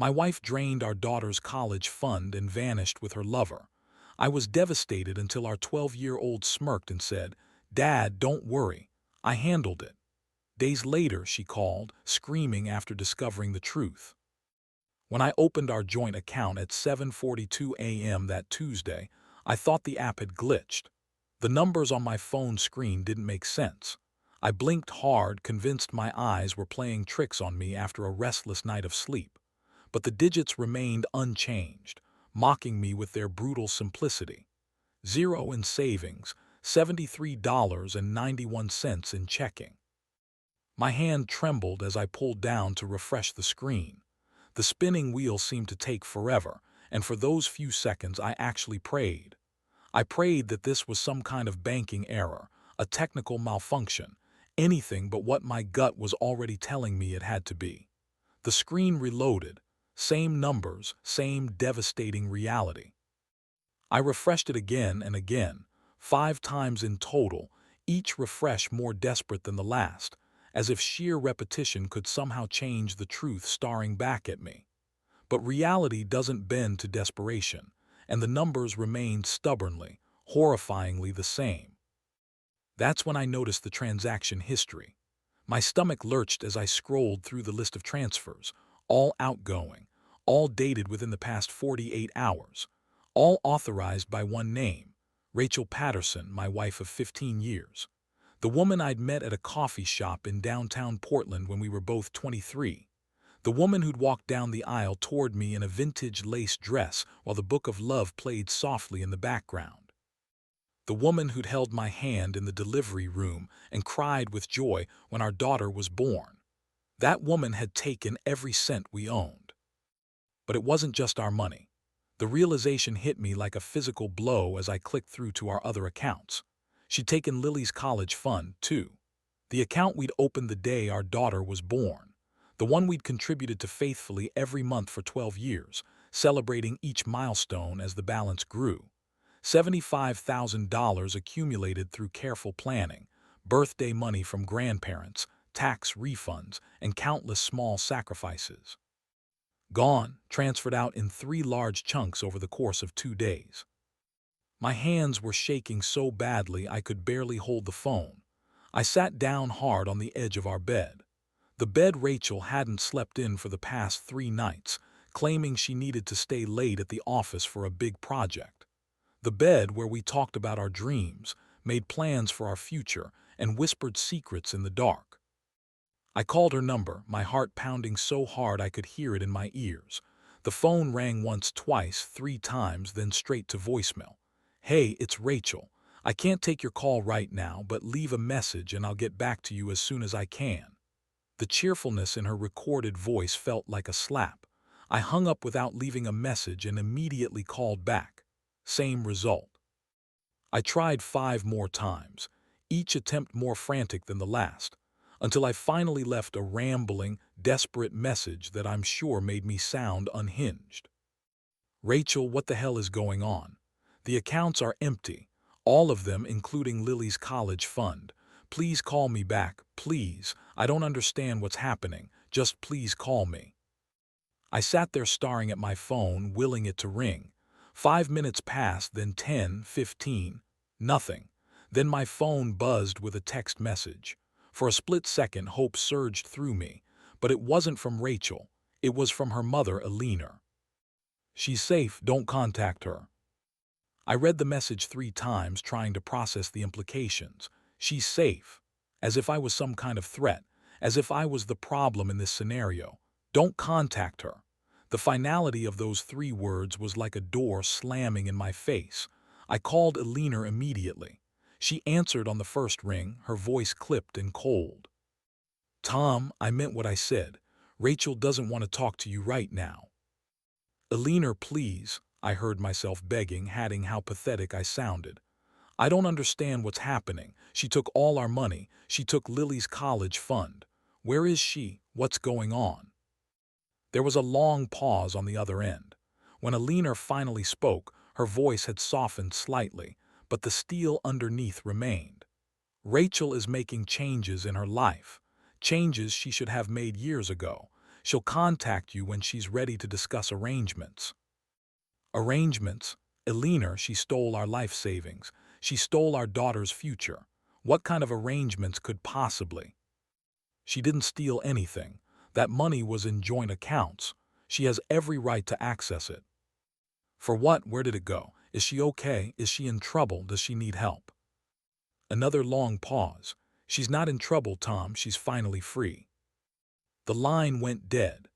My wife drained our daughter's college fund and vanished with her lover. I was devastated until our 12-year-old smirked and said, "Dad, don't worry. I handled it." Days later, she called, screaming after discovering the truth. When I opened our joint account at 7:42 a.m. that Tuesday, I thought the app had glitched. The numbers on my phone screen didn't make sense. I blinked hard, convinced my eyes were playing tricks on me after a restless night of sleep. But the digits remained unchanged, mocking me with their brutal simplicity. Zero in savings, $73.91 in checking. My hand trembled as I pulled down to refresh the screen. The spinning wheel seemed to take forever, and for those few seconds I actually prayed. I prayed that this was some kind of banking error, a technical malfunction, anything but what my gut was already telling me it had to be. The screen reloaded. Same numbers, same devastating reality. I refreshed it again and again, 5 times in total, each refresh more desperate than the last, as if sheer repetition could somehow change the truth staring back at me. But reality doesn't bend to desperation, and the numbers remained stubbornly, horrifyingly the same. That's when I noticed the transaction history. My stomach lurched as I scrolled through the list of transfers, all outgoing, all dated within the past 48 hours, all authorized by one name, Rachel Patterson, my wife of 15 years. The woman I'd met at a coffee shop in downtown Portland when we were both 23. The woman who'd walked down the aisle toward me in a vintage lace dress while the Book of Love played softly in the background. The woman who'd held my hand in the delivery room and cried with joy when our daughter was born. That woman had taken every cent we owned. But it wasn't just our money. The realization hit me like a physical blow as I clicked through to our other accounts. She'd taken Lily's college fund, too. The account we'd opened the day our daughter was born. The one we'd contributed to faithfully every month for 12 years, celebrating each milestone as the balance grew. $75,000 accumulated through careful planning, birthday money from grandparents, tax refunds, and countless small sacrifices. Gone, transferred out in 3 large chunks over the course of 2 days. My hands were shaking so badly I could barely hold the phone. I sat down hard on the edge of our bed. The bed Rachel hadn't slept in for the past 3 nights, claiming she needed to stay late at the office for a big project. The bed where we talked about our dreams, made plans for our future, and whispered secrets in the dark. I called her number, my heart pounding so hard I could hear it in my ears. The phone rang once, twice, 3 times, then straight to voicemail. "Hey, it's Rachel. I can't take your call right now, but leave a message and I'll get back to you as soon as I can." The cheerfulness in her recorded voice felt like a slap. I hung up without leaving a message and immediately called back. Same result. I tried 5 more times, each attempt more frantic than the last, until I finally left a rambling, desperate message that I'm sure made me sound unhinged. "Rachel, what the hell is going on? The accounts are empty, all of them including Lily's college fund. Please call me back, please. I don't understand what's happening. Just please call me." I sat there staring at my phone, willing it to ring. 5 minutes passed, then 10, 15. Nothing. Then my phone buzzed with a text message. For a split second, hope surged through me. But it wasn't from Rachel. It was from her mother, Eleanor. "She's safe, don't contact her." I read the message 3 times, trying to process the implications. She's safe. As if I was some kind of threat. As if I was the problem in this scenario. Don't contact her. The finality of those 3 words was like a door slamming in my face. I called Eleanor immediately. She answered on the first ring, her voice clipped and cold. "Tom, I meant what I said. Rachel doesn't want to talk to you right now." "Eleanor, please," I heard myself begging, adding how pathetic I sounded. "I don't understand what's happening. She took all our money. She took Lily's college fund. Where is she? What's going on?" There was a long pause on the other end. When Eleanor finally spoke, her voice had softened slightly, but the steel underneath remained. "Rachel is making changes in her life. Changes she should have made years ago. She'll contact you when she's ready to discuss arrangements. Arrangements? Eleanor, she stole our life savings. She stole our daughter's future. What kind of arrangements could possibly? She didn't steal anything. That money was in joint accounts. She has every right to access it. For what? Where did it go? Is she okay? Is she in trouble? Does she need help? Another long pause. She's not in trouble, Tom. She's finally free. The line went dead.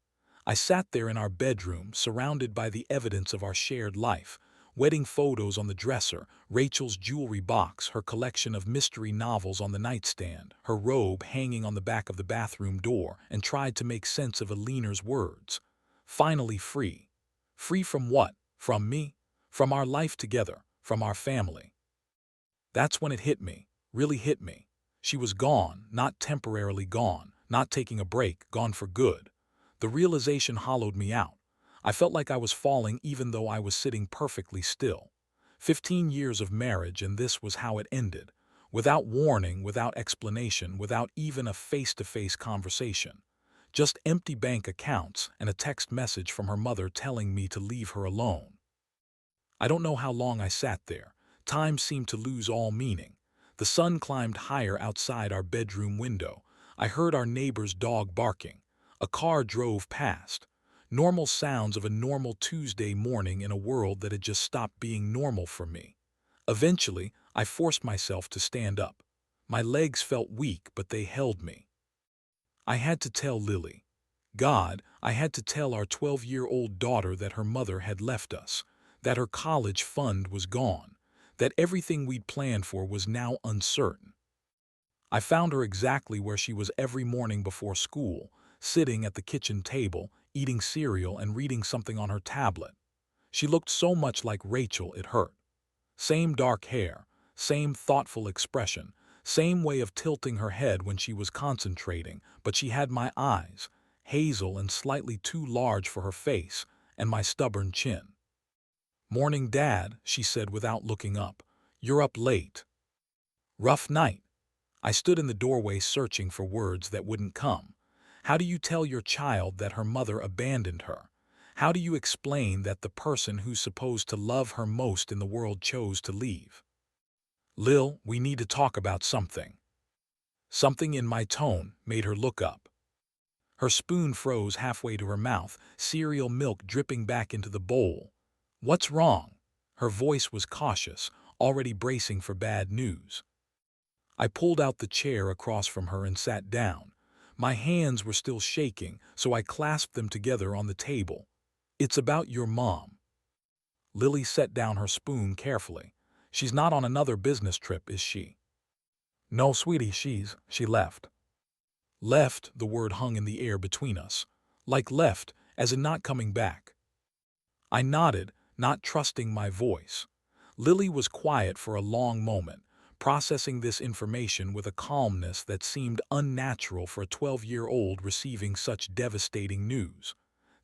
I sat there in our bedroom, surrounded by the evidence of our shared life. Wedding photos on the dresser, Rachel's jewelry box, her collection of mystery novels on the nightstand, her robe hanging on the back of the bathroom door, and tried to make sense of Eleanor's words. Finally free. Free from what? From me? From our life together? From our family? That's when it hit me, really hit me. She was gone, not temporarily gone, not taking a break, gone for good. The realization hollowed me out. I felt like I was falling even though I was sitting perfectly still. 15 years of marriage, and this was how it ended. Without warning, without explanation, without even a face-to-face conversation. Just empty bank accounts and a text message from her mother telling me to leave her alone. I don't know how long I sat there. Time seemed to lose all meaning. The sun climbed higher outside our bedroom window. I heard our neighbor's dog barking. A car drove past. Normal sounds of a normal Tuesday morning in a world that had just stopped being normal for me. Eventually, I forced myself to stand up. My legs felt weak, but they held me. I had to tell Lily. God, I had to tell our 12-year-old daughter that her mother had left us, that her college fund was gone, that everything we'd planned for was now uncertain. I found her exactly where she was every morning before school, sitting at the kitchen table, eating cereal and reading something on her tablet. She looked so much like Rachel it hurt. Same dark hair, same thoughtful expression, same way of tilting her head when she was concentrating, but she had my eyes, hazel and slightly too large for her face, and my stubborn chin. "Morning, Dad," she said without looking up. "You're up late." Rough night. I stood in the doorway searching for words that wouldn't come. How do you tell your child that her mother abandoned her? How do you explain that the person who's supposed to love her most in the world chose to leave? "Lil, we need to talk about something." Something in my tone made her look up. Her spoon froze halfway to her mouth, cereal milk dripping back into the bowl. "What's wrong?" Her voice was cautious, already bracing for bad news. I pulled out the chair across from her and sat down. My hands were still shaking, so I clasped them together on the table. "It's about your mom." Lily set down her spoon carefully. "She's not on another business trip, is she?" "No, sweetie, she left." Left, the word hung in the air between us. Like left, as in not coming back. I nodded, not trusting my voice. Lily was quiet for a long moment, processing this information with a calmness that seemed unnatural for a 12-year-old receiving such devastating news.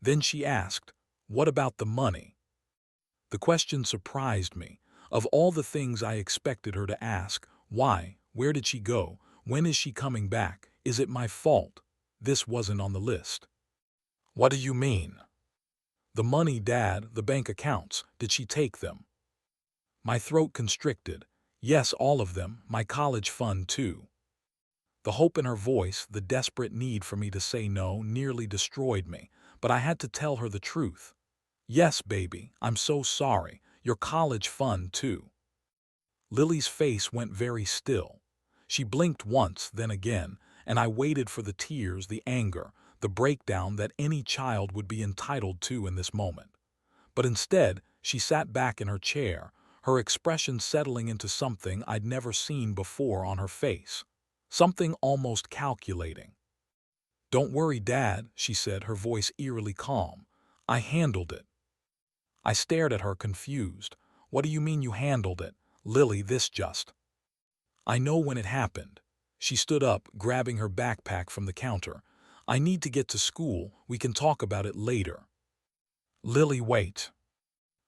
Then she asked, "What about the money?" The question surprised me. Of all the things I expected her to ask, why, where did she go, when is she coming back, is it my fault? This wasn't on the list. "What do you mean?" "The money, Dad, the bank accounts, did she take them?" My throat constricted. "Yes, all of them, my college fund too." The hope in her voice, the desperate need for me to say no, nearly destroyed me, but I had to tell her the truth. "Yes, baby, I'm so sorry, your college fund too." Lily's face went very still. She blinked once, then again, and I waited for the tears, the anger, the breakdown that any child would be entitled to in this moment. But instead, she sat back in her chair, her expression settling into something I'd never seen before on her face. Something almost calculating. "Don't worry, Dad," she said, her voice eerily calm. "I handled it." I stared at her, confused. "What do you mean you handled it? Lily, this just—" "I know when it happened." She stood up, grabbing her backpack from the counter. "I need to get to school. We can talk about it later." "Lily, wait."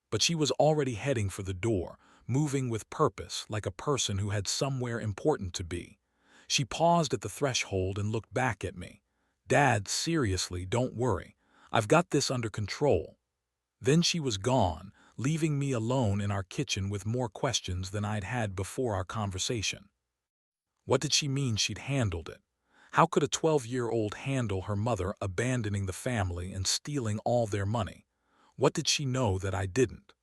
But she was already heading for the door, moving with purpose, like a person who had somewhere important to be. She paused at the threshold and looked back at me. "Dad, seriously, don't worry. I've got this under control." Then she was gone, leaving me alone in our kitchen with more questions than I'd had before our conversation. What did she mean she'd handled it? How could a 12-year-old handle her mother abandoning the family and stealing all their money? What did she know that I didn't?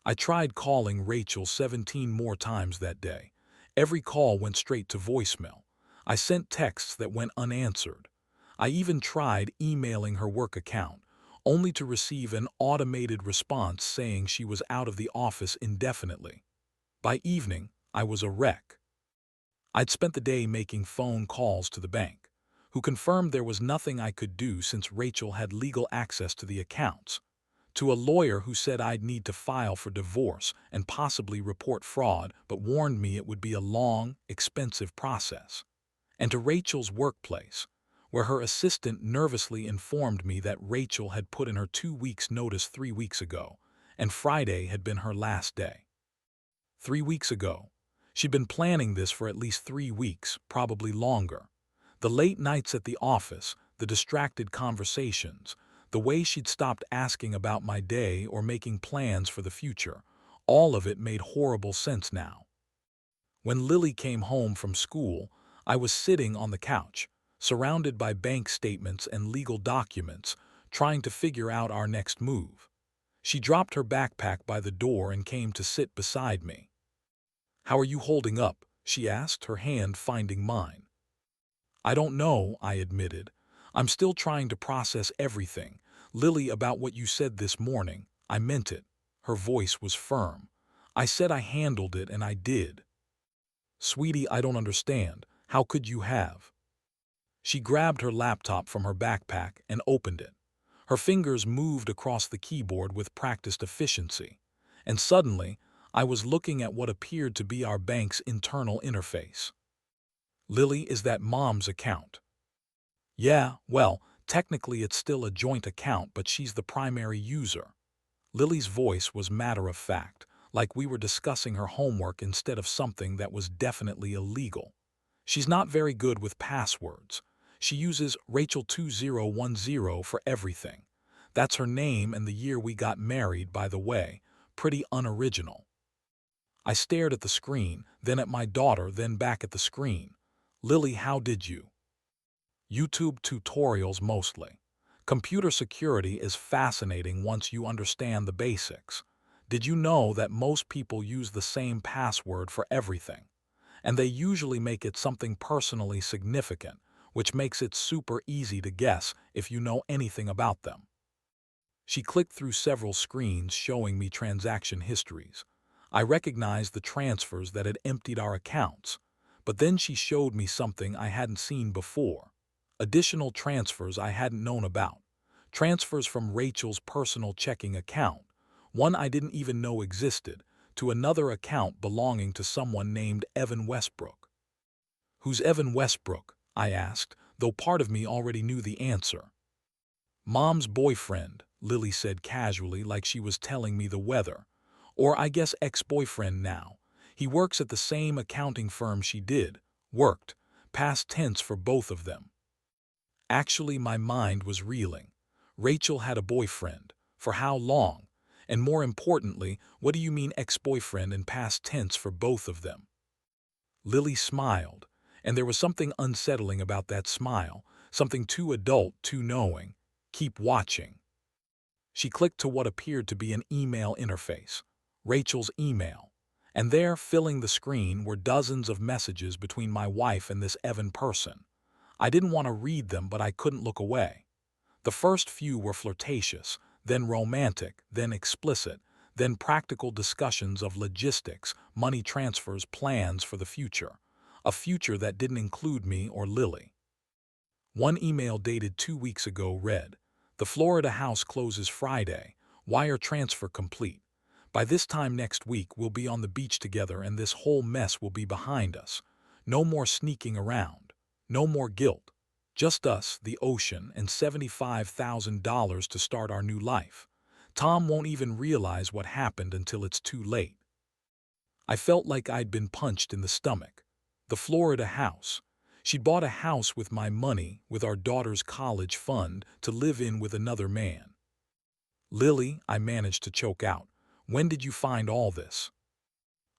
I tried calling Rachel 17 more times that day. Every call went straight to voicemail. I sent texts that went unanswered. I even tried emailing her work account, only to receive an automated response saying she was out of the office indefinitely. By evening, I was a wreck. I'd spent the day making phone calls to the bank, who confirmed there was nothing I could do since Rachel had legal access to the accounts, to a lawyer who said I'd need to file for divorce and possibly report fraud but warned me it would be a long, expensive process, and to Rachel's workplace, where her assistant nervously informed me that Rachel had put in her 2 weeks' notice 3 weeks ago, and Friday had been her last day. 3 weeks ago. She'd been planning this for at least 3 weeks, probably longer. The late nights at the office, the distracted conversations, the way she'd stopped asking about my day or making plans for the future, all of it made horrible sense now. When Lily came home from school, I was sitting on the couch, surrounded by bank statements and legal documents, trying to figure out our next move. She dropped her backpack by the door and came to sit beside me. "How are you holding up?" she asked, her hand finding mine. "I don't know," I admitted. "I'm still trying to process everything. Lily, about what you said this morning, I meant it." Her voice was firm. "I said I handled it, and I did." "Sweetie, I don't understand. How could you have?" She grabbed her laptop from her backpack and opened it. Her fingers moved across the keyboard with practiced efficiency, and suddenly, I was looking at what appeared to be our bank's internal interface. "Lily, is that Mom's account?" "Yeah, well, technically it's still a joint account, but she's the primary user." Lily's voice was matter-of-fact, like we were discussing her homework instead of something that was definitely illegal. "She's not very good with passwords. She uses Rachel2010 for everything. That's her name and the year we got married, by the way. Pretty unoriginal." I stared at the screen, then at my daughter, then back at the screen. "Lily, how did you?" "YouTube tutorials mostly. Computer security is fascinating once you understand the basics. Did you know that most people use the same password for everything? And they usually make it something personally significant, which makes it super easy to guess if you know anything about them." She clicked through several screens showing me transaction histories. I recognized the transfers that had emptied our accounts, but then she showed me something I hadn't seen before. Additional transfers I hadn't known about. Transfers from Rachel's personal checking account, one I didn't even know existed, to another account belonging to someone named Evan Westbrook. "Who's Evan Westbrook?" I asked, though part of me already knew the answer. "Mom's boyfriend," Lily said casually, like she was telling me the weather. "Or I guess ex-boyfriend now. He works at the same accounting firm she did. Worked. Past tense for both of them." Actually, my mind was reeling. Rachel had a boyfriend. For how long? And more importantly, what do you mean ex-boyfriend and past tense for both of them? Lily smiled, and there was something unsettling about that smile, something too adult, too knowing. "Keep watching." She clicked to what appeared to be an email interface, Rachel's email, and there, filling the screen, were dozens of messages between my wife and this Evan person. I didn't want to read them, but I couldn't look away. The first few were flirtatious, then romantic, then explicit, then practical discussions of logistics, money transfers, plans for the future, a future that didn't include me or Lily. One email dated 2 weeks ago read, "The Florida house closes Friday. Wire transfer complete. By this time next week we'll be on the beach together and this whole mess will be behind us. No more sneaking around. No more guilt. Just us, the ocean, and $75,000 to start our new life. Tom won't even realize what happened until it's too late." I felt like I'd been punched in the stomach. The Florida house. She'd bought a house with my money, with our daughter's college fund, to live in with another man. Lily, I managed to choke out. When did you find all this?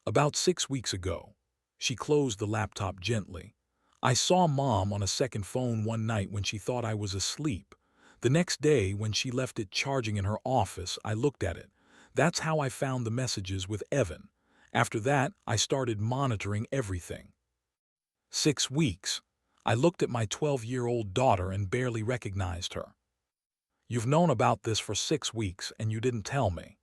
About 6 weeks ago. She closed the laptop gently. I saw Mom on a second phone one night when she thought I was asleep. The next day, when she left it charging in her office, I looked at it. That's how I found the messages with Evan. After that, I started monitoring everything. 6 weeks. I looked at my 12-year-old daughter and barely recognized her. You've known about this for 6 weeks and you didn't tell me.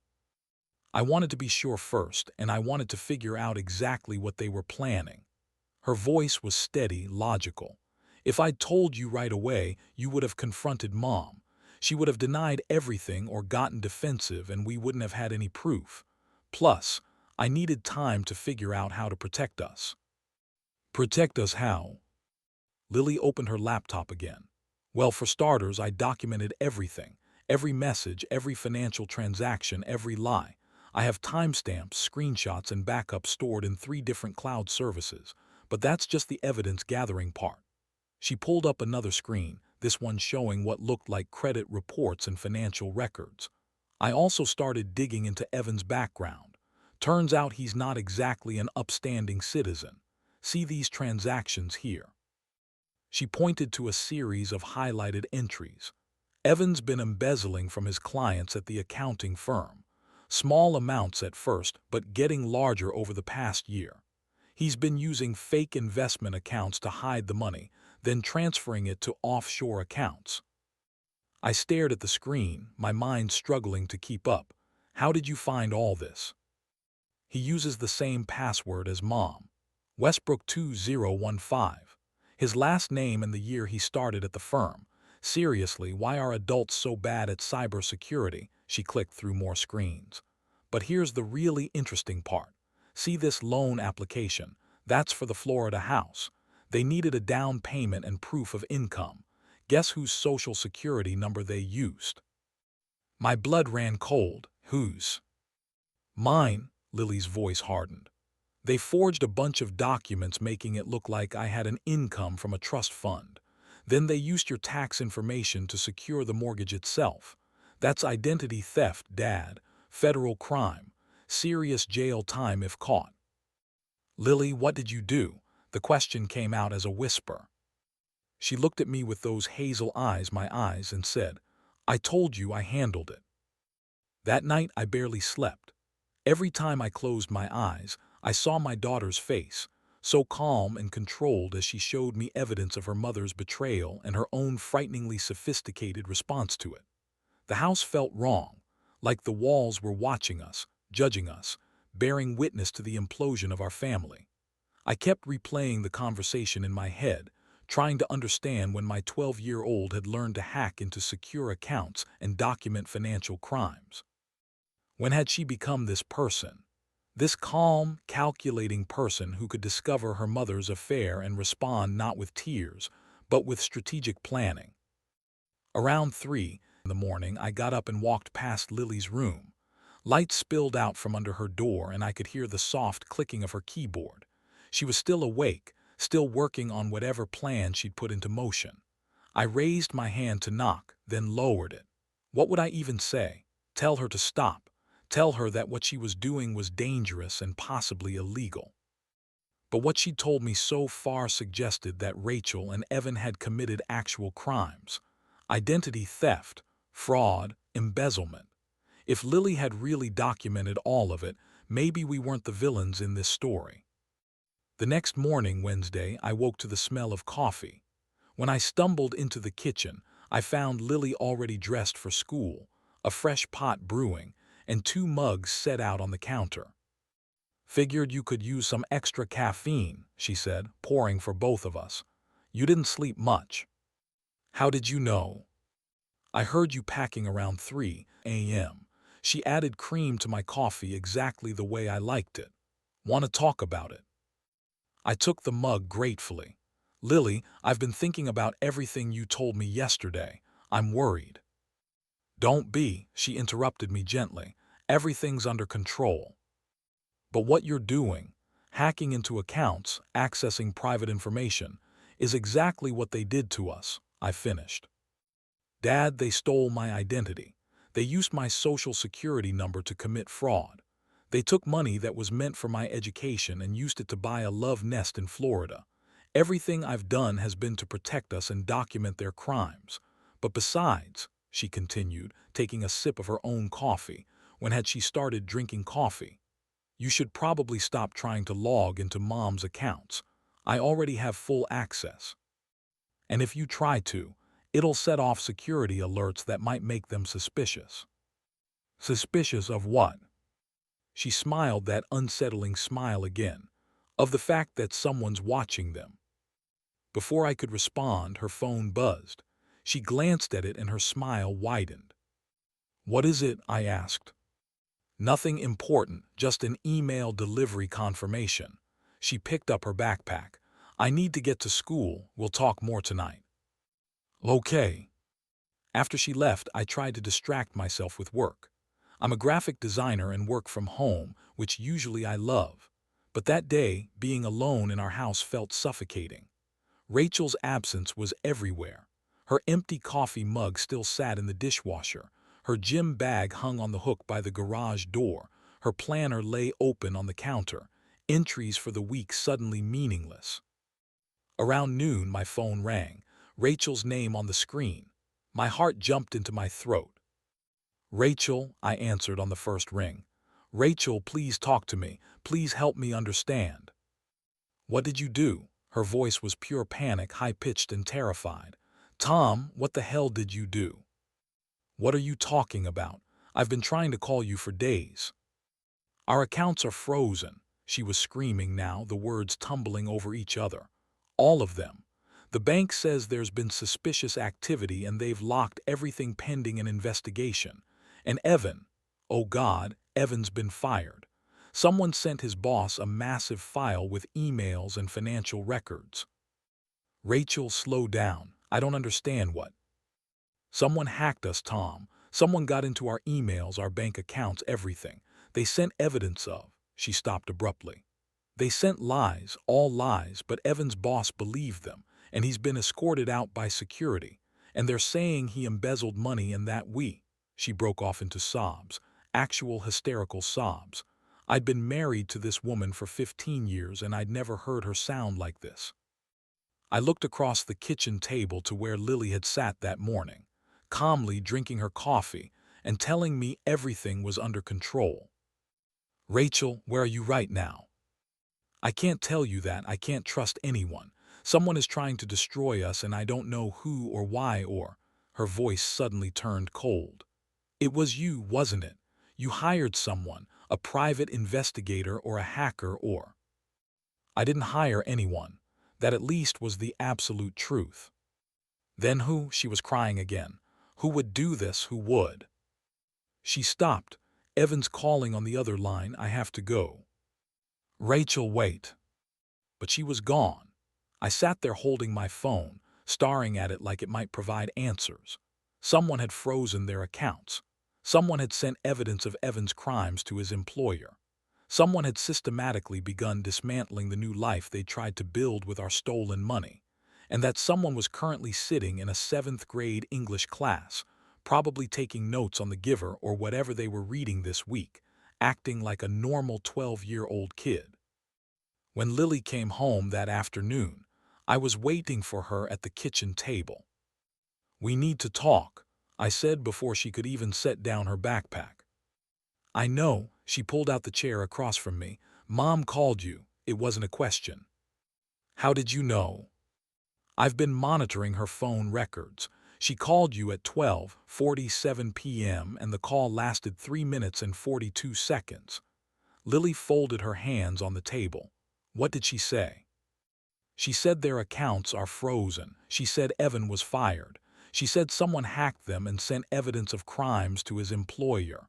I wanted to be sure first, and I wanted to figure out exactly what they were planning. Her voice was steady, logical. If I'd told you right away, you would have confronted Mom. She would have denied everything or gotten defensive, and we wouldn't have had any proof. Plus, I needed time to figure out how to protect us. Protect us how? Lily opened her laptop again. Well, for starters, I documented everything. Every message, every financial transaction, every lie. I have timestamps, screenshots, and backups stored in 3 different cloud services. But that's just the evidence-gathering part. She pulled up another screen, this one showing what looked like credit reports and financial records. I also started digging into Evan's background. Turns out he's not exactly an upstanding citizen. See these transactions here. She pointed to a series of highlighted entries. Evan's been embezzling from his clients at the accounting firm. Small amounts at first, but getting larger over the past year. He's been using fake investment accounts to hide the money, then transferring it to offshore accounts. I stared at the screen, my mind struggling to keep up. How did you find all this? He uses the same password as Mom. Westbrook 2015. His last name and the year he started at the firm. Seriously, why are adults so bad at cybersecurity? She clicked through more screens. But here's the really interesting part. See this loan application? That's for the Florida house. They needed a down payment and proof of income. Guess whose social security number they used? My blood ran cold. Whose? Mine, Lily's voice hardened. They forged a bunch of documents making it look like I had an income from a trust fund. Then they used your tax information to secure the mortgage itself. That's identity theft, Dad. Federal crime. Serious jail time if caught. Lily, what did you do? The question came out as a whisper. She looked at me with those hazel eyes, my eyes, and said, I told you I handled it. That night I barely slept. Every time I closed my eyes, I saw my daughter's face, so calm and controlled as she showed me evidence of her mother's betrayal and her own frighteningly sophisticated response to it. The house felt wrong, like the walls were watching us, judging us, bearing witness to the implosion of our family. I kept replaying the conversation in my head, trying to understand when my 12-year-old had learned to hack into secure accounts and document financial crimes. When had she become this person? This calm, calculating person who could discover her mother's affair and respond not with tears, but with strategic planning. Around 3 in the morning, I got up and walked past Lily's room. Light spilled out from under her door and I could hear the soft clicking of her keyboard. She was still awake, still working on whatever plan she'd put into motion. I raised my hand to knock, then lowered it. What would I even say? Tell her to stop. Tell her that what she was doing was dangerous and possibly illegal. But what she'd told me so far suggested that Rachel and Evan had committed actual crimes. Identity theft, fraud, embezzlement. If Lily had really documented all of it, maybe we weren't the villains in this story. The next morning, Wednesday, I woke to the smell of coffee. When I stumbled into the kitchen, I found Lily already dressed for school, a fresh pot brewing, and 2 mugs set out on the counter. Figured you could use some extra caffeine, she said, pouring for both of us. You didn't sleep much. How did you know? I heard you packing around 3 a.m. She added cream to my coffee exactly the way I liked it. Want to talk about it? I took the mug gratefully. Lily, I've been thinking about everything you told me yesterday. I'm worried. Don't be, she interrupted me gently. Everything's under control. But what you're doing, hacking into accounts, accessing private information, is exactly what they did to us, I finished. Dad, they stole my identity. They used my social security number to commit fraud. They took money that was meant for my education and used it to buy a love nest in Florida. Everything I've done has been to protect us and document their crimes. But besides, she continued, taking a sip of her own coffee, when had she started drinking coffee? You should probably stop trying to log into Mom's accounts. I already have full access. And if you try to, it'll set off security alerts that might make them suspicious. Suspicious of what? She smiled that unsettling smile again, of the fact that someone's watching them. Before I could respond, her phone buzzed. She glanced at it and her smile widened. What is it? I asked. Nothing important, just an email delivery confirmation. She picked up her backpack. I need to get to school. We'll talk more tonight. Okay. After she left, I tried to distract myself with work. I'm a graphic designer and work from home, which usually I love. But that day, being alone in our house felt suffocating. Rachel's absence was everywhere. Her empty coffee mug still sat in the dishwasher. Her gym bag hung on the hook by the garage door. Her planner lay open on the counter. Entries for the week suddenly meaningless. Around noon, my phone rang. Rachel's name on the screen. My heart jumped into my throat. Rachel, I answered on the first ring. Rachel, please talk to me. Please help me understand. What did you do? Her voice was pure panic, high-pitched and terrified. Tom, what the hell did you do? What are you talking about? I've been trying to call you for days. Our accounts are frozen, she was screaming now, the words tumbling over each other. All of them. The bank says there's been suspicious activity and they've locked everything pending an investigation. And Evan, oh God, Evan's been fired. Someone sent his boss a massive file with emails and financial records. Rachel, slow down. I don't understand what. Someone hacked us, Tom. Someone got into our emails, our bank accounts, everything. They sent evidence of. She stopped abruptly. They sent lies, all lies, but Evan's boss believed them, and he's been escorted out by security. And they're saying he embezzled money and that we. She broke off into sobs, actual hysterical sobs. I'd been married to this woman for 15 years and I'd never heard her sound like this. I looked across the kitchen table to where Lily had sat that morning, calmly drinking her coffee and telling me everything was under control. Rachel, where are you right now? I can't tell you that. I can't trust anyone. Someone is trying to destroy us and I don't know who or why or... Her voice suddenly turned cold. It was you, wasn't it? You hired someone, a private investigator or a hacker or... I didn't hire anyone. That at least was the absolute truth. Then who? She was crying again. Who would do this? Who would? She stopped. Evan's calling on the other line. I have to go. Rachel, wait. But she was gone. I sat there holding my phone, staring at it like it might provide answers. Someone had frozen their accounts. Someone had sent evidence of Evan's crimes to his employer. Someone had systematically begun dismantling the new life they tried to build with our stolen money. And that someone was currently sitting in a 7th grade English class, probably taking notes on The Giver or whatever they were reading this week, acting like a normal 12-year-old kid. When Lily came home that afternoon, I was waiting for her at the kitchen table. We need to talk, I said before she could even set down her backpack. I know, she pulled out the chair across from me. Mom called you. It wasn't a question. How did you know? I've been monitoring her phone records. She called you at 12:47 p.m. and the call lasted 3 minutes and 42 seconds. Lily folded her hands on the table. What did she say? She said their accounts are frozen. She said Evan was fired. She said someone hacked them and sent evidence of crimes to his employer.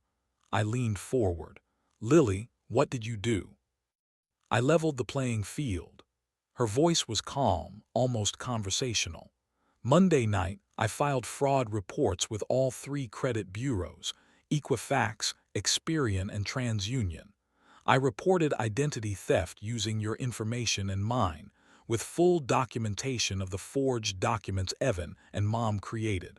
I leaned forward. Lily, what did you do? I leveled the playing field. Her voice was calm, almost conversational. Monday night, I filed fraud reports with all 3 credit bureaus, Equifax, Experian, and TransUnion. I reported identity theft using your information and mine. with full documentation of the forged documents Evan and Mom created.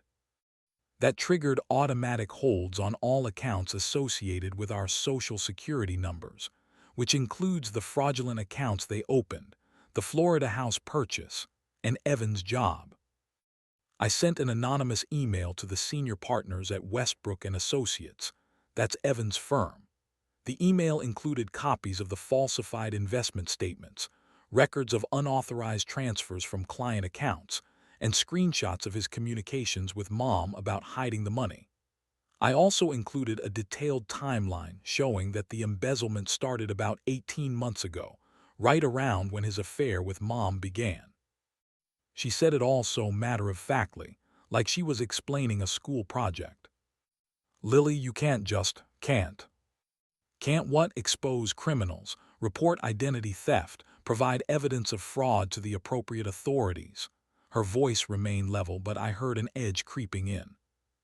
That triggered automatic holds on all accounts associated with our Social Security numbers, which includes the fraudulent accounts they opened, the Florida house purchase, and Evan's job. I sent an anonymous email to the senior partners at Westbrook and Associates, that's Evan's firm. The email included copies of the falsified investment statements, records of unauthorized transfers from client accounts, and screenshots of his communications with Mom about hiding the money. I also included a detailed timeline showing that the embezzlement started about 18 months ago, right around when his affair with Mom began. She said it all so matter-of-factly, like she was explaining a school project. Lily, you can't. Can't what? Expose criminals, report identity theft, provide evidence of fraud to the appropriate authorities. Her voice remained level, but I heard an edge creeping in.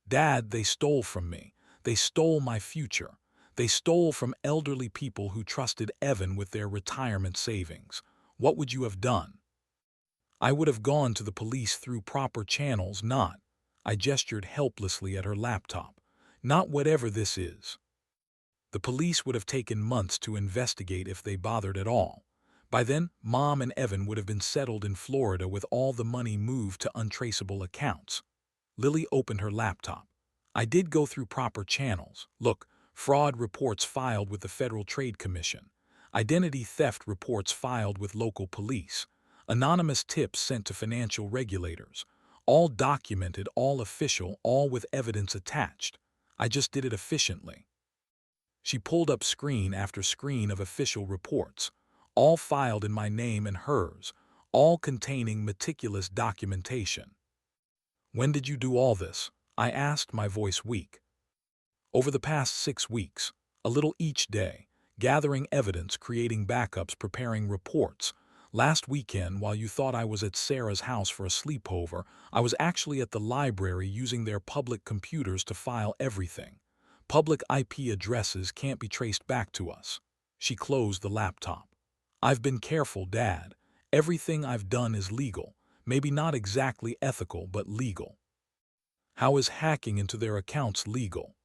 Dad, they stole from me. They stole my future. They stole from elderly people who trusted Evan with their retirement savings. What would you have done? I would have gone to the police through proper channels, not. I gestured helplessly at her laptop. Not whatever this is. The police would have taken months to investigate if they bothered at all. By then, Mom and Evan would have been settled in Florida with all the money moved to untraceable accounts. Lily opened her laptop. I did go through proper channels. Look, fraud reports filed with the Federal Trade Commission. Identity theft reports filed with local police. Anonymous tips sent to financial regulators. All documented, all official, all with evidence attached. I just did it efficiently. She pulled up screen after screen of official reports, all filed in my name and hers, all containing meticulous documentation. When did you do all this? I asked, my voice weak. Over the past 6 weeks, a little each day, gathering evidence, creating backups, preparing reports. Last weekend, while you thought I was at Sarah's house for a sleepover, I was actually at the library using their public computers to file everything. Public IP addresses can't be traced back to us. She closed the laptop. I've been careful, Dad. Everything I've done is legal. Maybe not exactly ethical, but legal. How is hacking into their accounts legal?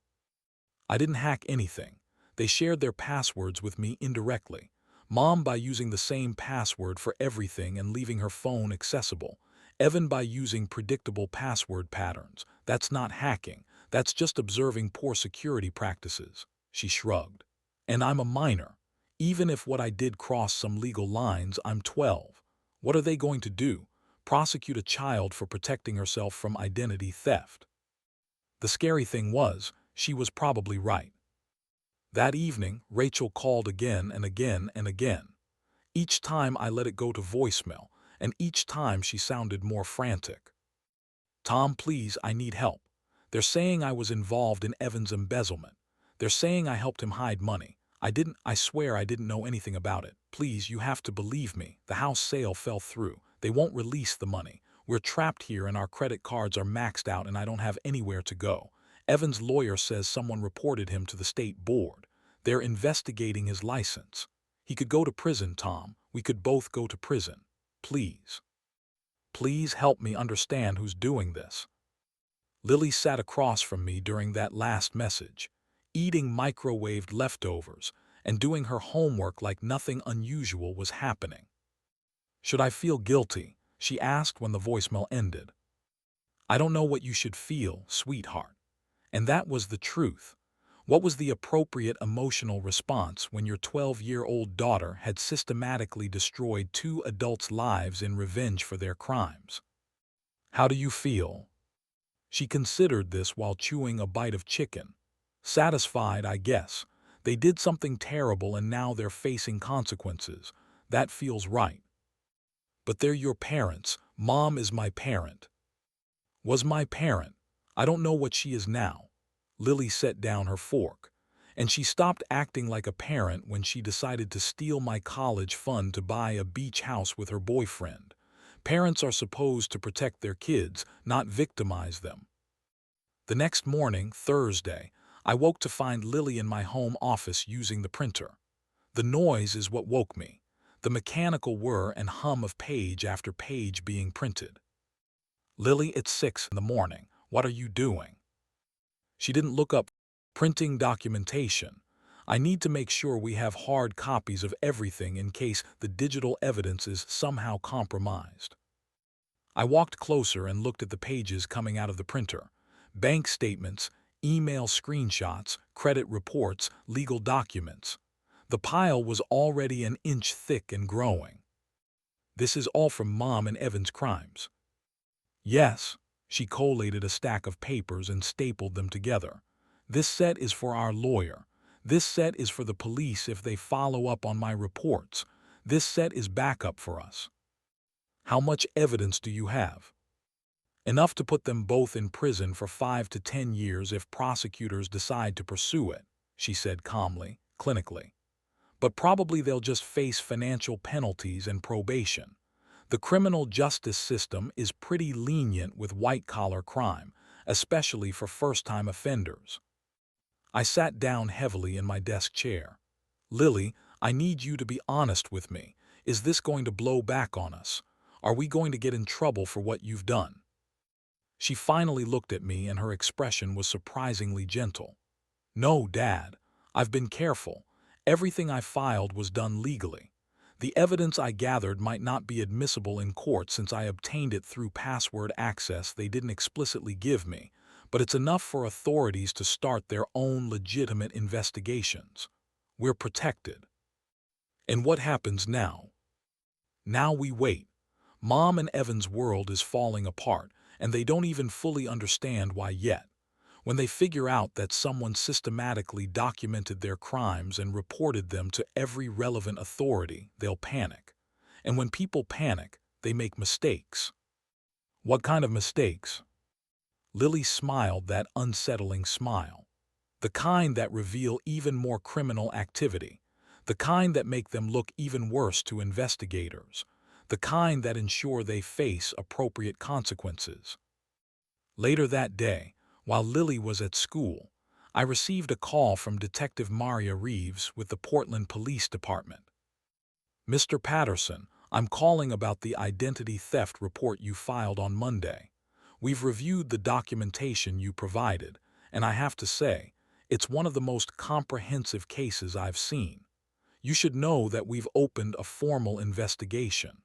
I didn't hack anything. They shared their passwords with me indirectly. Mom by using the same password for everything and leaving her phone accessible. Evan by using predictable password patterns. That's not hacking. That's just observing poor security practices. She shrugged. And I'm a minor. Even if what I did crossed some legal lines, I'm 12. What are they going to do? Prosecute a child for protecting herself from identity theft? The scary thing was, she was probably right. That evening, Rachel called again and again and again. Each time I let it go to voicemail, and each time she sounded more frantic. Tom, please, I need help. They're saying I was involved in Evan's embezzlement. They're saying I helped him hide money. I swear I didn't know anything about it. Please, you have to believe me. The house sale fell through. They won't release the money. We're trapped here and our credit cards are maxed out and I don't have anywhere to go. Evan's lawyer says someone reported him to the state board. They're investigating his license. He could go to prison, Tom. We could both go to prison. Please. Please help me understand who's doing this. Lily sat across from me during that last message, eating microwaved leftovers and doing her homework like nothing unusual was happening. Should I feel guilty? She asked when the voicemail ended. I don't know what you should feel, sweetheart. And that was the truth. What was the appropriate emotional response when your 12-year-old daughter had systematically destroyed 2 adults' lives in revenge for their crimes? How do you feel? She considered this while chewing a bite of chicken. Satisfied, I guess. They did something terrible and now they're facing consequences. That feels right. But they're your parents. Mom is my parent. Was my parent. I don't know what she is now. Lily set down her fork. And she stopped acting like a parent when she decided to steal my college fund to buy a beach house with her boyfriend. Parents are supposed to protect their kids, not victimize them. The next morning, Thursday, I woke to find Lily in my home office using the printer. The noise is what woke me. the mechanical whir and hum of page after page being printed. "Lily, it's 6 in the morning. What are you doing?" She didn't look up. "Printing documentation. I need to make sure we have hard copies of everything in case the digital evidence is somehow compromised." I walked closer and looked at the pages coming out of the printer. Bank statements, email screenshots, credit reports, legal documents. The pile was already an inch thick and growing. "This is all from Mom and Evan's crimes." "Yes." She collated a stack of papers and stapled them together. "This set is for our lawyer. This set is for the police if they follow up on my reports. This set is backup for us." "How much evidence do you have?" "Enough to put them both in prison for 5 to 10 years if prosecutors decide to pursue it," she said calmly, clinically. "But probably they'll just face financial penalties and probation. The criminal justice system is pretty lenient with white-collar crime, especially for first-time offenders." I sat down heavily in my desk chair. "Lily, I need you to be honest with me. Is this going to blow back on us? Are we going to get in trouble for what you've done?" She finally looked at me and her expression was surprisingly gentle. "No, Dad. I've been careful. Everything I filed was done legally. The evidence I gathered might not be admissible in court since I obtained it through password access they didn't explicitly give me, but it's enough for authorities to start their own legitimate investigations. We're protected." "And what happens now?" "Now we wait. Mom and Evan's world is falling apart, and they don't even fully understand why yet. When they figure out that someone systematically documented their crimes and reported them to every relevant authority, they'll panic. And when people panic, they make mistakes." "What kind of mistakes?" Lily smiled that unsettling smile. "The kind that reveal even more criminal activity. The kind that make them look even worse to investigators. The kind that ensure they face appropriate consequences." Later that day, while Lily was at school, I received a call from Detective Maria Reeves with the Portland Police Department. "Mr. Patterson, I'm calling about the identity theft report you filed on Monday. We've reviewed the documentation you provided, and I have to say, it's one of the most comprehensive cases I've seen. You should know that we've opened a formal investigation."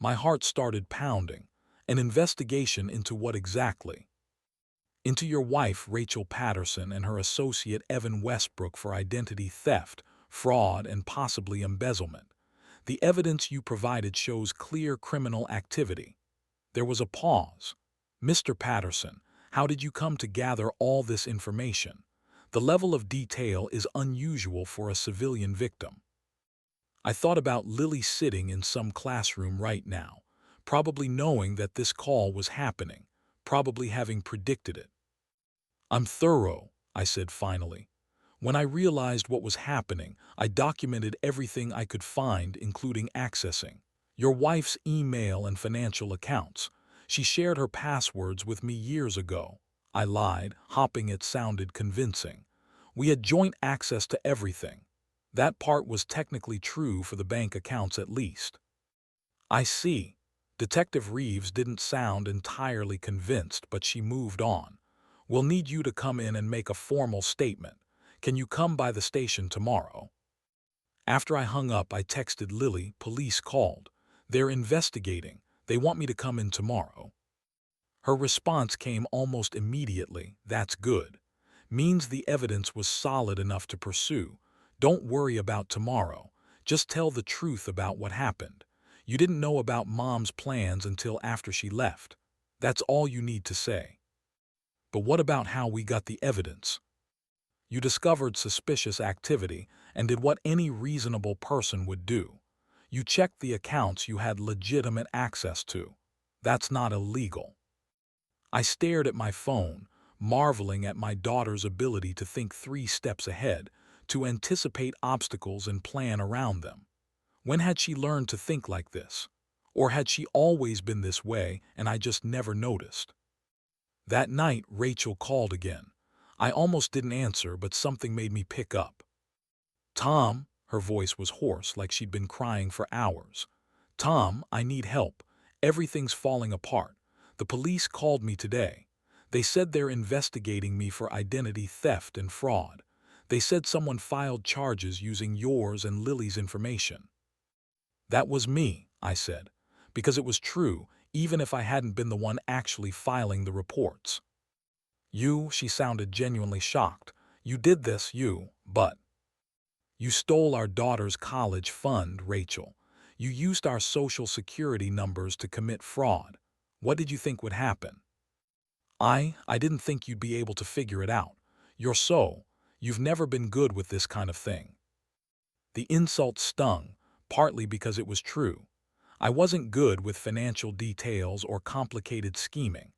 My heart started pounding. An investigation into what exactly? "Into your wife, Rachel Patterson, and her associate, Evan Westbrook, for identity theft, fraud, and possibly embezzlement. The evidence you provided shows clear criminal activity." There was a pause. "Mr. Patterson, how did you come to gather all this information? The level of detail is unusual for a civilian victim." I thought about Lily sitting in some classroom right now, probably knowing that this call was happening, probably having predicted it. "I'm thorough," I said finally. "When I realized what was happening, I documented everything I could find, including accessing your wife's email and financial accounts. She shared her passwords with me years ago." I lied, hoping it sounded convincing. "We had joint access to everything. That part was technically true for the bank accounts at least." "I see." Detective Reeves didn't sound entirely convinced, but she moved on. "We'll need you to come in and make a formal statement. Can you come by the station tomorrow?" After I hung up, I texted Lily. "Police called. They're investigating. They want me to come in tomorrow." Her response came almost immediately. "That's good. Means the evidence was solid enough to pursue. Don't worry about tomorrow. Just tell the truth about what happened. You didn't know about Mom's plans until after she left. That's all you need to say." "But what about how we got the evidence?" "You discovered suspicious activity and did what any reasonable person would do. You checked the accounts you had legitimate access to. That's not illegal." I stared at my phone, marveling at my daughter's ability to think 3 steps ahead, to anticipate obstacles and plan around them. When had she learned to think like this? Or had she always been this way and I just never noticed? That night, Rachel called again. I almost didn't answer, but something made me pick up. "Tom," Her voice was hoarse, like she'd been crying for hours. "Tom, I need help. Everything's falling apart. The police called me today. They said they're investigating me for identity theft and fraud. They said someone filed charges using yours and Lily's information." "That was me," I said, because it was true, even if I hadn't been the one actually filing the reports. "You," she sounded genuinely shocked. "You did this, but you stole our daughter's college fund, Rachel. You used our social security numbers to commit fraud. What did you think would happen?" I didn't think you'd be able to figure it out. You've never been good with this kind of thing." The insult stung, partly because it was true. I wasn't good with financial details or complicated scheming.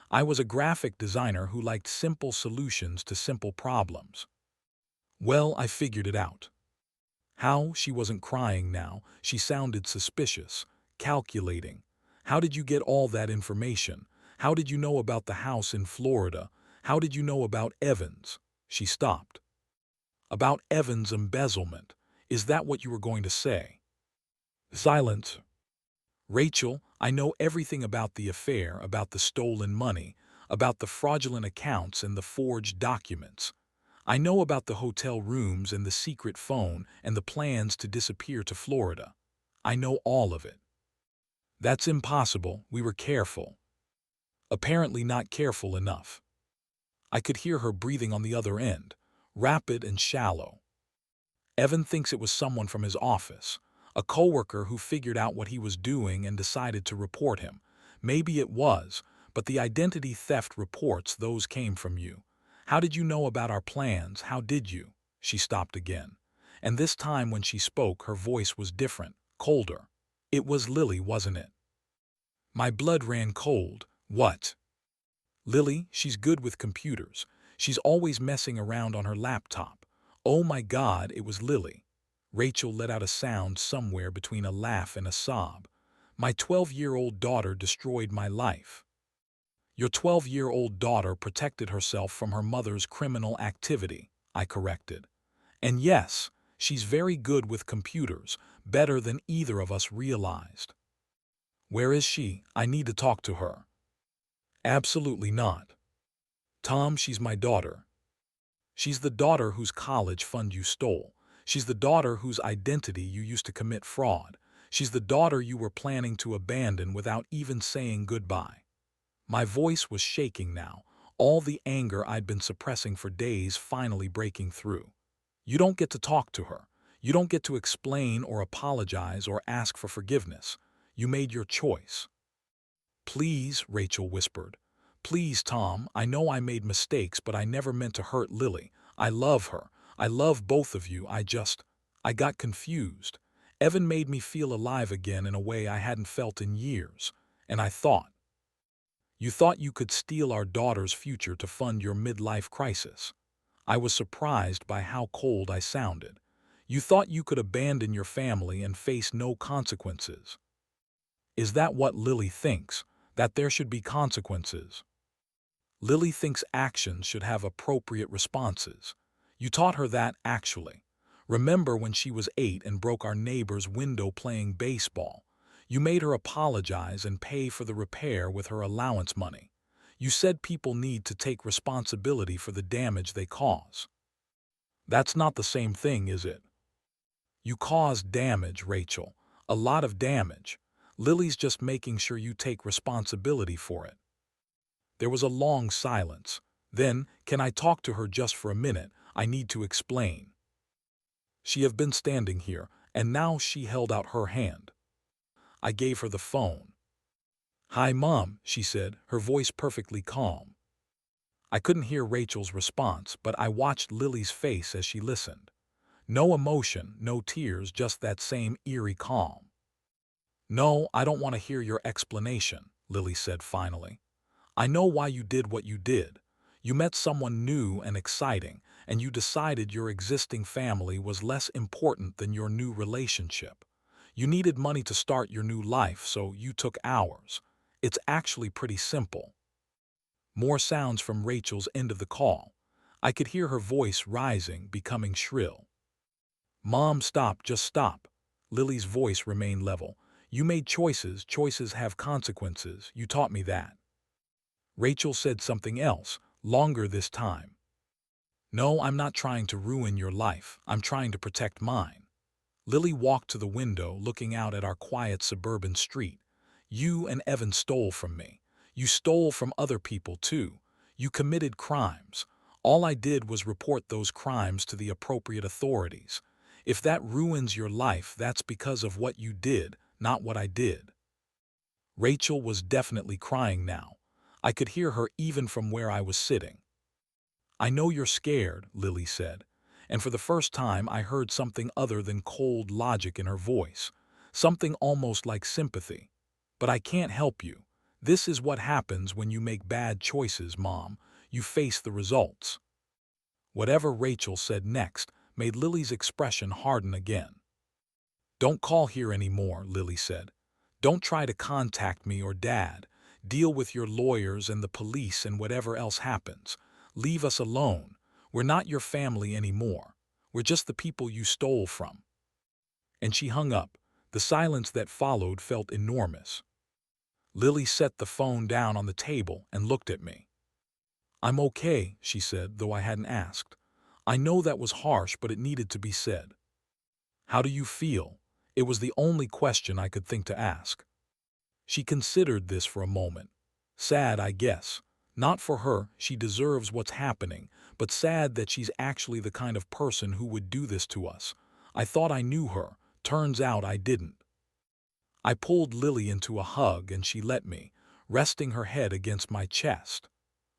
I was a graphic designer who liked simple solutions to simple problems. "Well, I figured it out." How? She wasn't crying now. She sounded suspicious, calculating. "How did you get all that information? How did you know about the house in Florida? How did you know about Evans?" She stopped. "About Evans' embezzlement. Is that what you were going to say?" Silence. "Rachel, I know everything about the affair, about the stolen money, about the fraudulent accounts and the forged documents. I know about the hotel rooms and the secret phone and the plans to disappear to Florida. I know all of it." "That's impossible. We were careful." "Apparently not careful enough." I could hear her breathing on the other end, rapid and shallow. "Evan thinks it was someone from his office, a coworker who figured out what he was doing and decided to report him. Maybe it was, but the identity theft reports, those came from you. How did you know about our plans? How did you?" She stopped again. And this time when she spoke, her voice was different, colder. "It was Lily, wasn't it?" My blood ran cold. "What?" "Lily, she's good with computers. She's always messing around on her laptop. Oh my God, it was Lily." Rachel let out a sound somewhere between a laugh and a sob. "My 12-year-old daughter destroyed my life." "Your 12-year-old daughter protected herself from her mother's criminal activity," I corrected. "And yes, she's very good with computers, better than either of us realized." "Where is she? I need to talk to her." "Absolutely not." "Tom, she's my daughter." "She's the daughter whose college fund you stole. She's the daughter whose identity you used to commit fraud. She's the daughter you were planning to abandon without even saying goodbye." My voice was shaking now, all the anger I'd been suppressing for days finally breaking through. "You don't get to talk to her. You don't get to explain or apologize or ask for forgiveness. You made your choice." "Please," Rachel whispered. "Please, Tom, I know I made mistakes, but I never meant to hurt Lily. I love her. I love both of you. I got confused. Evan made me feel alive again in a way I hadn't felt in years. And I thought, you thought you could steal our daughter's future to fund your midlife crisis." I was surprised by how cold I sounded. "You thought you could abandon your family and face no consequences." "Is that what Lily thinks? That there should be consequences?" "Lily thinks actions should have appropriate responses. You taught her that, actually. Remember when she was 8 and broke our neighbor's window playing baseball? You made her apologize and pay for the repair with her allowance money. You said people need to take responsibility for the damage they cause." "That's not the same thing, is it?" "You caused damage, Rachel. A lot of damage. Lily's just making sure you take responsibility for it." There was a long silence. Then, "Can I talk to her just for a minute? I need to explain." She have been standing here, and now she held out her hand. I gave her the phone. "Hi, Mom," she said, her voice perfectly calm. I couldn't hear Rachel's response, but I watched Lily's face as she listened. No emotion, no tears, just that same eerie calm. "No, I don't want to hear your explanation," Lily said finally. "I know why you did what you did. You met someone new and exciting, and you decided your existing family was less important than your new relationship. You needed money to start your new life, so you took ours. It's actually pretty simple." More sounds from Rachel's end of the call. I could hear her voice rising, becoming shrill. Mom, stop, just stop. Lily's voice remained level. You made choices, choices have consequences, you taught me that. Rachel said something else, longer this time. No, I'm not trying to ruin your life, I'm trying to protect mine. Lily walked to the window, looking out at our quiet suburban street. You and Evan stole from me. You stole from other people too. You committed crimes. All I did was report those crimes to the appropriate authorities. If that ruins your life, that's because of what you did, not what I did. Rachel was definitely crying now. I could hear her even from where I was sitting. I know you're scared, Lily said, and for the first time I heard something other than cold logic in her voice, something almost like sympathy. But I can't help you. This is what happens when you make bad choices, Mom. You face the results. Whatever Rachel said next made Lily's expression harden again. Don't call here anymore, Lily said. Don't try to contact me or Dad. Deal with your lawyers and the police and whatever else happens. Leave us alone. We're not your family anymore. We're just the people you stole from. And she hung up. The silence that followed felt enormous. Lily set the phone down on the table and looked at me. I'm okay, she said, though I hadn't asked. I know that was harsh, but it needed to be said. How do you feel? It was the only question I could think to ask. She considered this for a moment. Sad, I guess. Not for her, she deserves what's happening, but sad that she's actually the kind of person who would do this to us. I thought I knew her. Turns out I didn't. I pulled Lily into a hug and she let me, resting her head against my chest.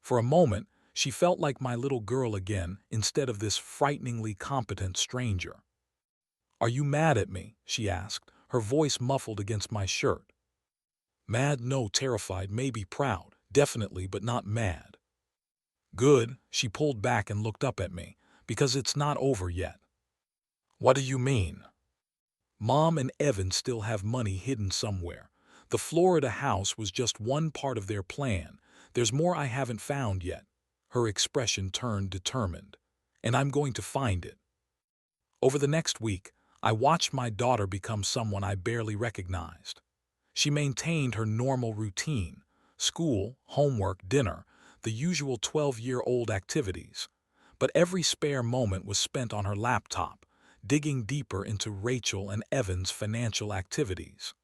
For a moment, she felt like my little girl again instead of this frighteningly competent stranger. Are you mad at me? She asked, her voice muffled against my shirt. Mad? No, terrified, maybe proud, definitely, but not mad. Good, she pulled back and looked up at me, because it's not over yet. What do you mean? Mom and Evan still have money hidden somewhere. The Florida house was just one part of their plan. There's more I haven't found yet. Her expression turned determined. And I'm going to find it. Over the next week, I watched my daughter become someone I barely recognized. She maintained her normal routine: school, homework, dinner, the usual 12-year-old activities. But every spare moment was spent on her laptop, digging deeper into Rachel and Evan's financial activities.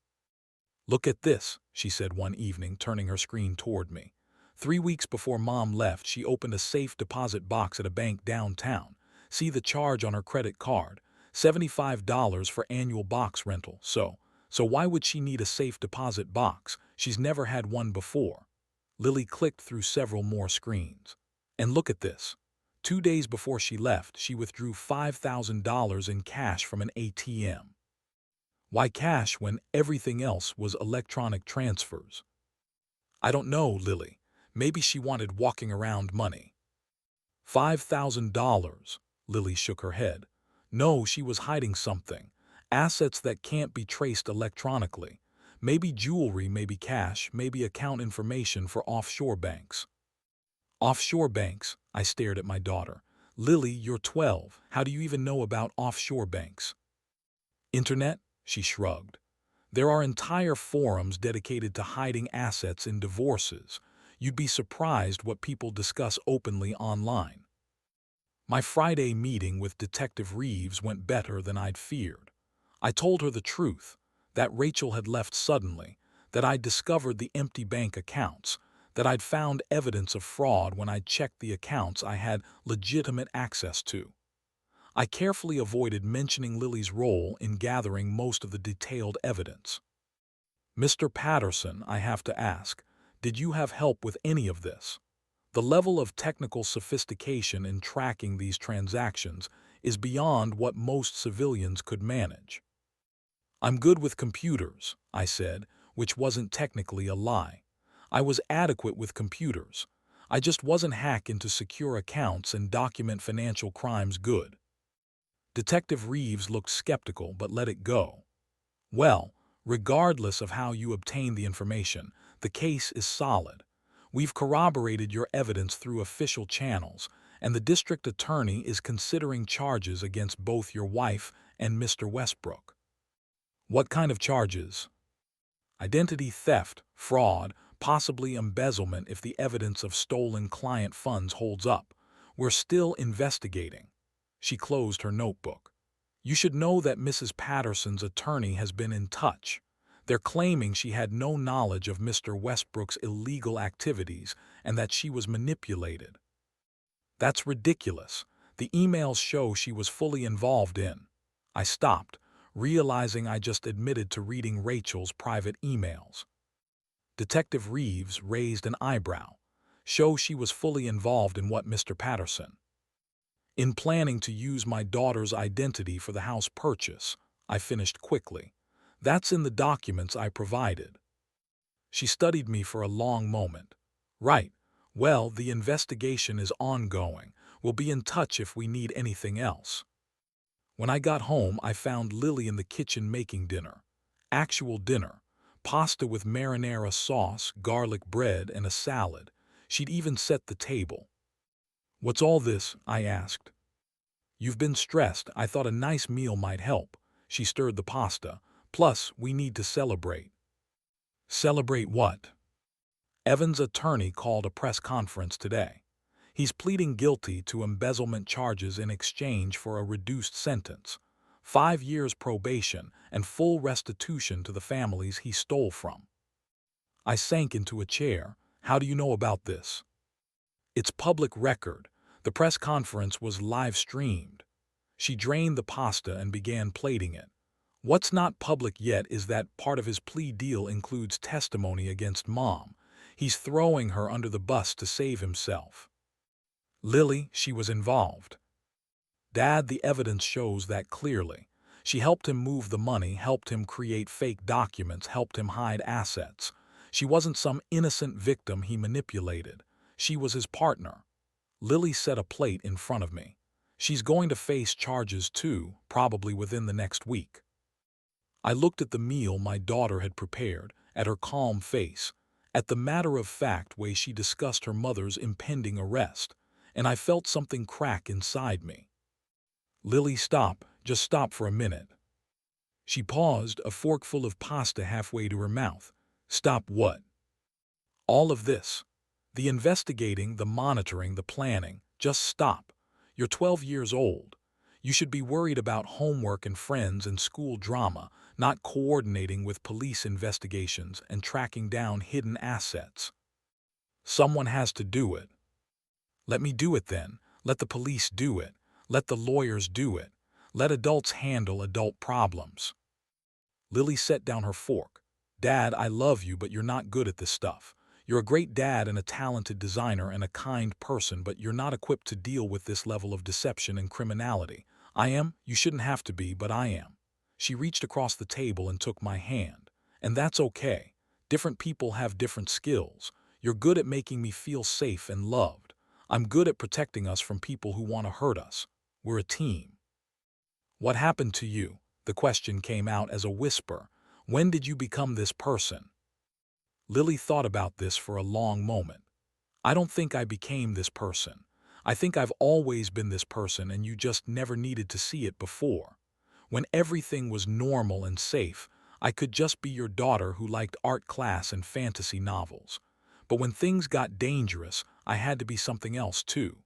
Look at this, she said one evening, turning her screen toward me. 3 weeks before Mom left, she opened a safe deposit box at a bank downtown. See the charge on her credit card, $75 for annual box rental. So why would she need a safe deposit box? She's never had one before. Lily clicked through several more screens. And look at this. 2 days before she left, she withdrew $5,000 in cash from an ATM. Why cash when everything else was electronic transfers? I don't know, Lily. Maybe she wanted walking around money. $5,000. Lily shook her head. No, she was hiding something. Assets that can't be traced electronically. Maybe jewelry, maybe cash, maybe account information for offshore banks. Offshore banks? I stared at my daughter. Lily, you're 12. How do you even know about offshore banks? Internet? She shrugged. There are entire forums dedicated to hiding assets in divorces. You'd be surprised what people discuss openly online. My Friday meeting with Detective Reeves went better than I'd feared. I told her the truth, that Rachel had left suddenly, that I'd discovered the empty bank accounts, that I'd found evidence of fraud when I'd checked the accounts I had legitimate access to. I carefully avoided mentioning Lily's role in gathering most of the detailed evidence. Mr. Patterson, I have to ask, did you have help with any of this? The level of technical sophistication in tracking these transactions is beyond what most civilians could manage. I'm good with computers, I said, which wasn't technically a lie. I was adequate with computers. I just wasn't hack into secure accounts and document financial crimes good. Detective Reeves looked skeptical but let it go. Well, regardless of how you obtain the information, the case is solid. We've corroborated your evidence through official channels, and the district attorney is considering charges against both your wife and Mr. Westbrook. What kind of charges? Identity theft, fraud, possibly embezzlement if the evidence of stolen client funds holds up. We're still investigating. She closed her notebook. You should know that Mrs. Patterson's attorney has been in touch. They're claiming she had no knowledge of Mr. Westbrook's illegal activities and that she was manipulated. That's ridiculous. The emails show she was fully involved in. I stopped, realizing I just admitted to reading Rachel's private emails. Detective Reeves raised an eyebrow. Show she was fully involved in what, Mr. Patterson? In planning to use my daughter's identity for the house purchase, I finished quickly. That's in the documents I provided. She studied me for a long moment. Right. Well, the investigation is ongoing. We'll be in touch if we need anything else. When I got home, I found Lily in the kitchen making dinner. Actual dinner. Pasta with marinara sauce, garlic bread, and a salad. She'd even set the table. What's all this? I asked. You've been stressed. I thought a nice meal might help. She stirred the pasta. Plus, we need to celebrate. Celebrate what? Evan's attorney called a press conference today. He's pleading guilty to embezzlement charges in exchange for a reduced sentence, 5 years probation, and full restitution to the families he stole from. I sank into a chair. How do you know about this? It's public record. The press conference was live-streamed. She drained the pasta and began plating it. What's not public yet is that part of his plea deal includes testimony against Mom. He's throwing her under the bus to save himself. Lily, she was involved. Dad, the evidence shows that clearly. She helped him move the money, helped him create fake documents, helped him hide assets. She wasn't some innocent victim he manipulated. She was his partner. Lily set a plate in front of me. She's going to face charges too, probably within the next week. I looked at the meal my daughter had prepared, at her calm face, at the matter-of-fact way she discussed her mother's impending arrest, and I felt something crack inside me. Lily, stop. Just stop for a minute. She paused, a forkful of pasta halfway to her mouth. Stop what? All of this. The investigating, the monitoring, the planning. Just stop. You're 12 years old. You should be worried about homework and friends and school drama, not coordinating with police investigations and tracking down hidden assets. Someone has to do it. Let me do it then. Let the police do it. Let the lawyers do it. Let adults handle adult problems. Lily set down her fork. Dad, I love you, but you're not good at this stuff. You're a great dad and a talented designer and a kind person, but you're not equipped to deal with this level of deception and criminality. I am. You shouldn't have to be, but I am. She reached across the table and took my hand. And that's okay. Different people have different skills. You're good at making me feel safe and loved. I'm good at protecting us from people who want to hurt us. We're a team. What happened to you? The question came out as a whisper. When did you become this person? Lily thought about this for a long moment. I don't think I became this person. I think I've always been this person and you just never needed to see it before. When everything was normal and safe, I could just be your daughter who liked art class and fantasy novels. But when things got dangerous, I had to be something else too.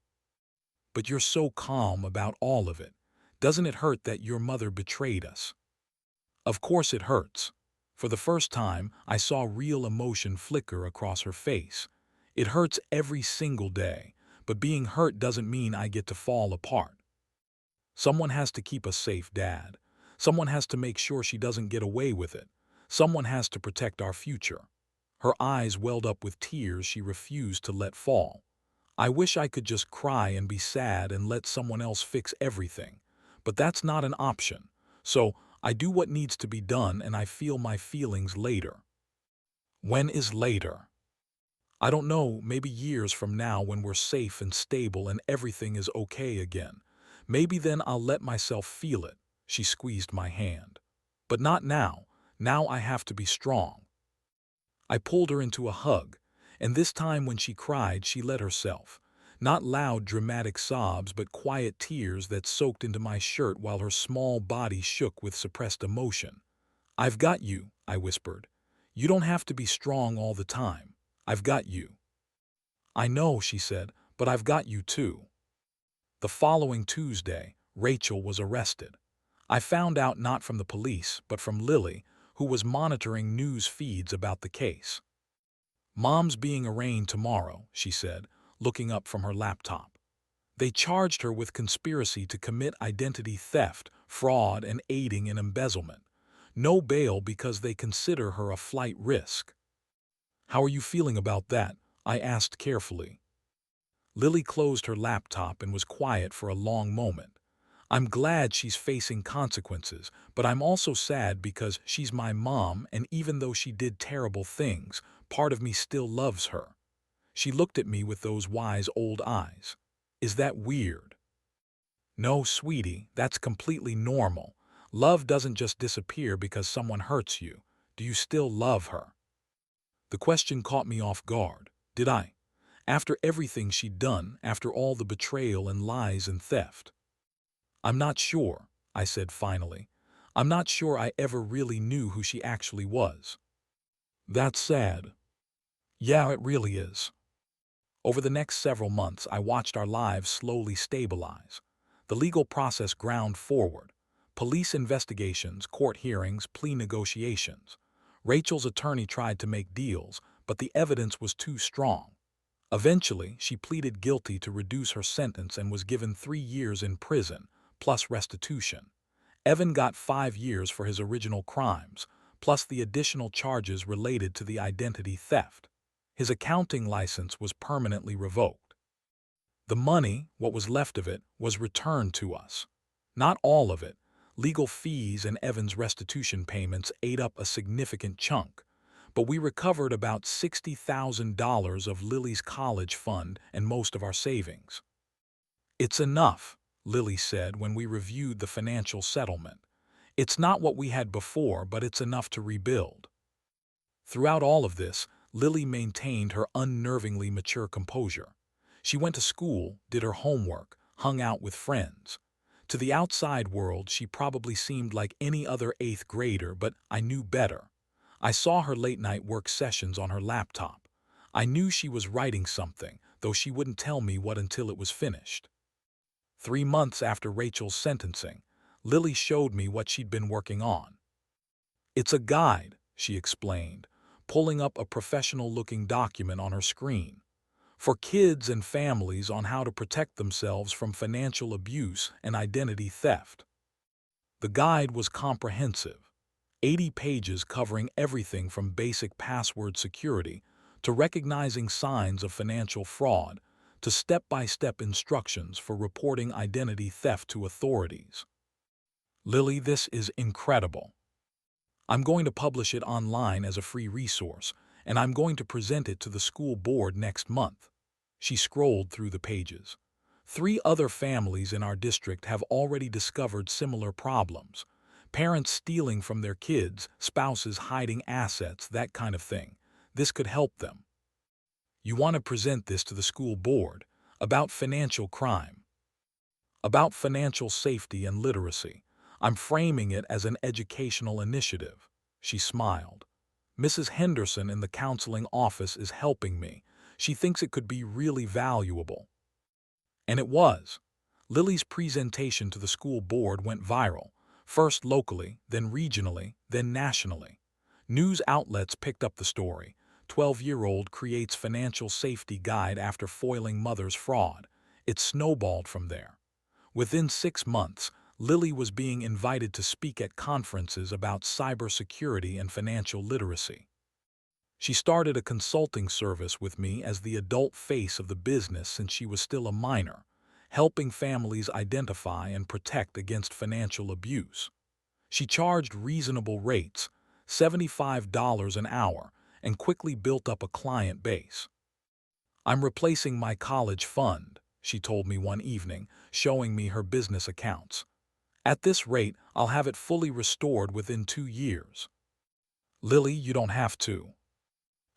But you're so calm about all of it. Doesn't it hurt that your mother betrayed us? Of course it hurts. For the first time, I saw real emotion flicker across her face. It hurts every single day, but being hurt doesn't mean I get to fall apart. Someone has to keep us safe, Dad. Someone has to make sure she doesn't get away with it. Someone has to protect our future. Her eyes welled up with tears she refused to let fall. I wish I could just cry and be sad and let someone else fix everything. But that's not an option. So I do what needs to be done and I feel my feelings later. When is later? I don't know, maybe years from now when we're safe and stable and everything is okay again. Maybe then I'll let myself feel it. She squeezed my hand. But not now. Now I have to be strong. I pulled her into a hug, and this time when she cried, she let herself. Not loud, dramatic sobs, but quiet tears that soaked into my shirt while her small body shook with suppressed emotion. "I've got you," I whispered. "You don't have to be strong all the time. I've got you." "I know," she said, "but I've got you too." The following Tuesday, Rachel was arrested. I found out not from the police, but from Lily, who was monitoring news feeds about the case. "Mom's being arraigned tomorrow," she said, looking up from her laptop. "They charged her with conspiracy to commit identity theft, fraud, and aiding in embezzlement. No bail because they consider her a flight risk." "How are you feeling about that?" I asked carefully. Lily closed her laptop and was quiet for a long moment. "I'm glad she's facing consequences, but I'm also sad because she's my mom, and even though she did terrible things, part of me still loves her." She looked at me with those wise old eyes. "Is that weird?" "No, sweetie, that's completely normal. Love doesn't just disappear because someone hurts you. Do you still love her?" The question caught me off guard. Did I? After everything she'd done, after all the betrayal and lies and theft. "I'm not sure," I said finally. "I'm not sure I ever really knew who she actually was." "That's sad." "Yeah, it really is." Over the next several months, I watched our lives slowly stabilize. The legal process ground forward. Police investigations, court hearings, plea negotiations. Rachel's attorney tried to make deals, but the evidence was too strong. Eventually, she pleaded guilty to reduce her sentence and was given 3 years in prison, plus restitution. Evan got 5 years for his original crimes, plus the additional charges related to the identity theft. His accounting license was permanently revoked. The money, what was left of it, was returned to us. Not all of it. Legal fees and Evan's restitution payments ate up a significant chunk, but we recovered about $60,000 of Lily's college fund and most of our savings. "It's enough," Lily said when we reviewed the financial settlement. "It's not what we had before, but it's enough to rebuild." Throughout all of this, Lily maintained her unnervingly mature composure. She went to school, did her homework, hung out with friends. To the outside world, she probably seemed like any other 8th grader, but I knew better. I saw her late-night work sessions on her laptop. I knew she was writing something, though she wouldn't tell me what until it was finished. 3 months after Rachel's sentencing, Lily showed me what she'd been working on. "It's a guide," she explained, pulling up a professional-looking document on her screen, "for kids and families on how to protect themselves from financial abuse and identity theft." The guide was comprehensive, 80 pages covering everything from basic password security to recognizing signs of financial fraud to step-by-step instructions for reporting identity theft to authorities. "Lily, this is incredible. I'm going to publish it online as a free resource, and I'm going to present it to the school board next month." She scrolled through the pages. 3 other families in our district have already discovered similar problems. Parents stealing from their kids, spouses hiding assets, that kind of thing. This could help them. "You want to present this to the school board about financial crime, about financial safety and literacy. I'm framing it as an educational initiative." She smiled. "Mrs. Henderson in the counseling office is helping me. She thinks it could be really valuable." And it was. Lily's presentation to the school board went viral, first locally, then regionally, then nationally. News outlets picked up the story. 12-year-old creates financial safety guide after foiling mother's fraud. It snowballed from there. Within 6 months, Lily was being invited to speak at conferences about cybersecurity and financial literacy. She started a consulting service with me as the adult face of the business since she was still a minor, helping families identify and protect against financial abuse. She charged reasonable rates, $75 an hour, and quickly built up a client base. "I'm replacing my college fund," she told me one evening, showing me her business accounts. "At this rate, I'll have it fully restored within 2 years." "Lily, you don't have to."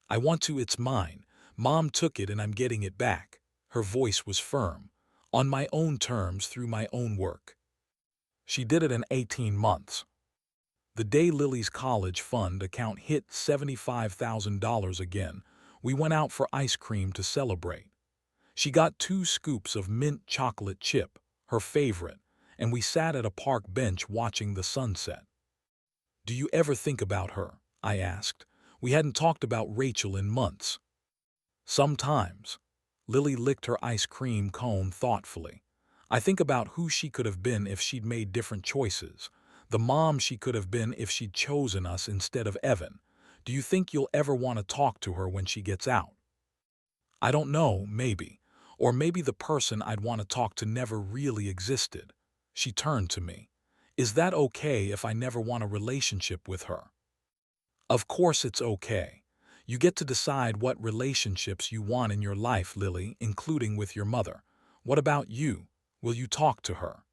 "I want to, it's mine. Mom took it and I'm getting it back." Her voice was firm. On my own terms through my own work. She did it in 18 months. The day Lily's college fund account hit $75,000 again, we went out for ice cream to celebrate. She got 2 scoops of mint chocolate chip, her favorite, and we sat at a park bench watching the sunset. "Do you ever think about her?" I asked. We hadn't talked about Rachel in months. "Sometimes." Lily licked her ice cream cone thoughtfully. "I think about who she could have been if she'd made different choices. The mom she could have been if she'd chosen us instead of Evan. Do you think you'll ever want to talk to her when she gets out?" "I don't know, maybe. Or maybe the person I'd want to talk to never really existed." She turned to me. "Is that okay if I never want a relationship with her?" "Of course it's okay. You get to decide what relationships you want in your life, Lily, including with your mother. What about you? Will you talk to her?"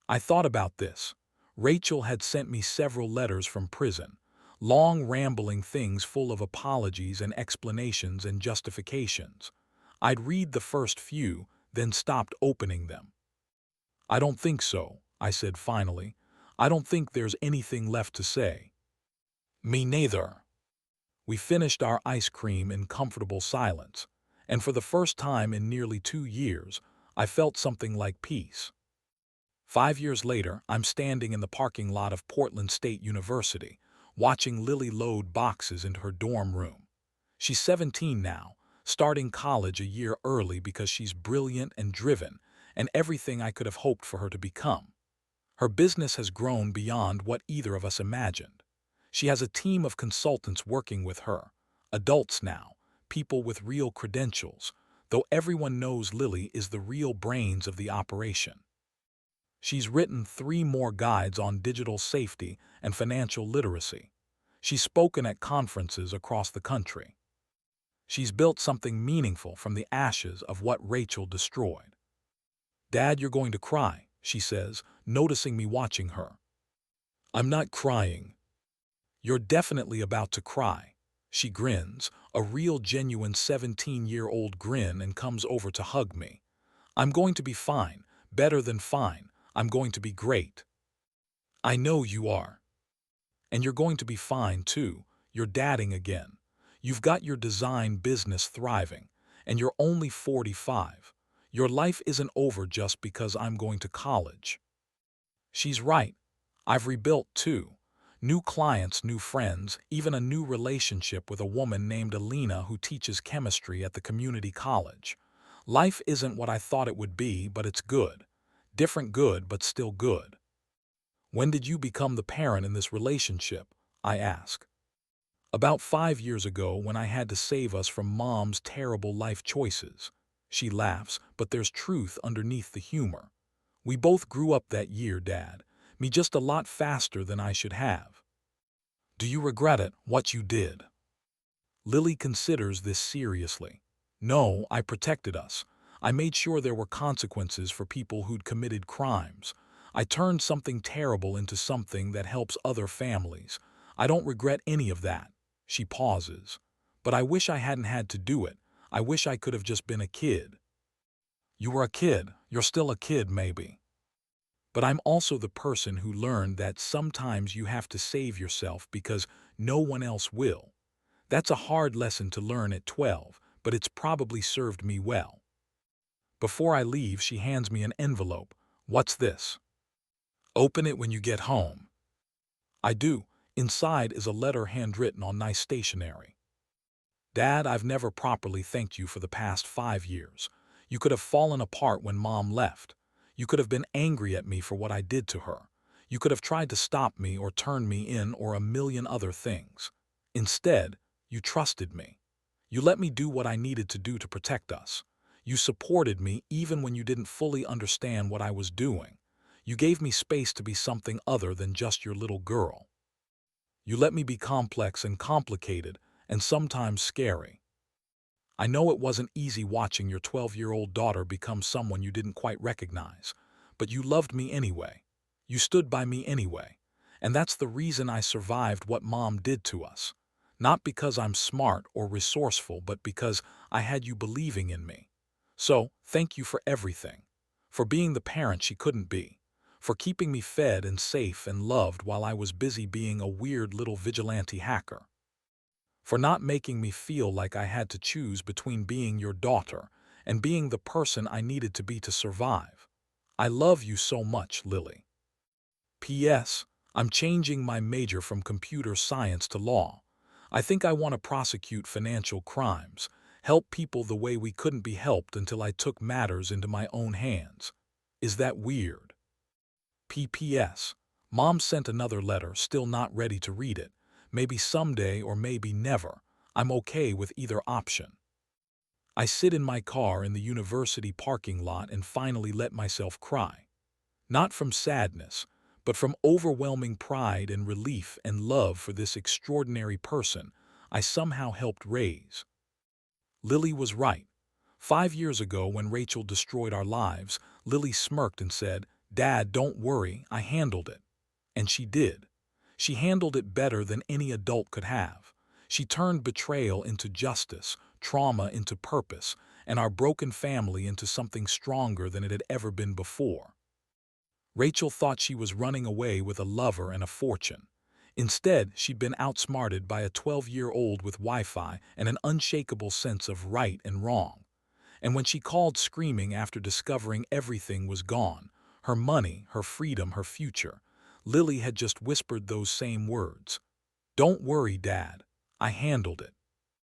I thought about this. Rachel had sent me several letters from prison, long rambling things full of apologies and explanations and justifications. I'd read the first few, then stopped opening them. "I don't think so," I said finally. "I don't think there's anything left to say." "Me neither." We finished our ice cream in comfortable silence, and for the first time in nearly 2 years, I felt something like peace. 5 years later, I'm standing in the parking lot of Portland State University, watching Lily load boxes into her dorm room. She's 17 now, starting college a year early because she's brilliant and driven, and everything I could have hoped for her to become. Her business has grown beyond what either of us imagined. She has a team of consultants working with her, adults now, people with real credentials, though everyone knows Lily is the real brains of the operation. She's written 3 more guides on digital safety and financial literacy. She's spoken at conferences across the country. She's built something meaningful from the ashes of what Rachel destroyed. "Dad, you're going to cry," she says, noticing me watching her. "I'm not crying." "You're definitely about to cry." She grins, a real genuine 17-year-old grin, and comes over to hug me. "I'm going to be fine, better than fine. I'm going to be great." "I know you are." "And you're going to be fine too. You're dadding again. You've got your design business thriving, and you're only 45. Your life isn't over just because I'm going to college." She's right. I've rebuilt too. New clients, new friends, even a new relationship with a woman named Alina who teaches chemistry at the community college. Life isn't what I thought it would be, but it's good. Different good, but still good. "When did you become the parent in this relationship?" I ask. "About 5 years ago, when I had to save us from Mom's terrible life choices." She laughs, but there's truth underneath the humor. "We both grew up that year, Dad. Me just a lot faster than I should have." "Do you regret it, what you did?" Lily considers this seriously. "No, I protected us. I made sure there were consequences for people who'd committed crimes. I turned something terrible into something that helps other families. I don't regret any of that." She pauses. "But I wish I hadn't had to do it. I wish I could have just been a kid." "You were a kid. You're still a kid, maybe. But I'm also the person who learned that sometimes you have to save yourself because no one else will. That's a hard lesson to learn at 12, but it's probably served me well." Before I leave, she hands me an envelope. "What's this?" "Open it when you get home." I do. Inside is a letter handwritten on nice stationery. "Dad, I've never properly thanked you for the past 5 years. You could have fallen apart when Mom left. You could have been angry at me for what I did to her. You could have tried to stop me or turn me in or a million other things. Instead, you trusted me. You let me do what I needed to do to protect us. You supported me even when you didn't fully understand what I was doing. You gave me space to be something other than just your little girl. You let me be complex and complicated and sometimes scary. I know it wasn't easy watching your 12-year-old daughter become someone you didn't quite recognize, but you loved me anyway. You stood by me anyway. And that's the reason I survived what Mom did to us. Not because I'm smart or resourceful, but because I had you believing in me. So, thank you for everything. For being the parent she couldn't be. For keeping me fed and safe and loved while I was busy being a weird little vigilante hacker. For not making me feel like I had to choose between being your daughter and being the person I needed to be to survive. I love you so much, Lily. P.S. I'm changing my major from computer science to law. I think I want to prosecute financial crimes, help people the way we couldn't be helped until I took matters into my own hands. Is that weird? P.P.S. Mom sent another letter, still not ready to read it. Maybe someday or maybe never. I'm okay with either option. I sit in my car in the university parking lot and finally let myself cry. Not from sadness, but from overwhelming pride and relief and love for this extraordinary person I somehow helped raise. Lily was right. 5 years ago, when Rachel destroyed our lives, Lily smirked and said, "Dad, don't worry, I handled it." And she did. She handled it better than any adult could have. She turned betrayal into justice, trauma into purpose, and our broken family into something stronger than it had ever been before. Rachel thought she was running away with a lover and a fortune. Instead, she'd been outsmarted by a 12-year-old with Wi-Fi and an unshakable sense of right and wrong. And when she called screaming after discovering everything was gone, her money, her freedom, her future, Lily had just whispered those same words. "Don't worry, Dad. I handled it."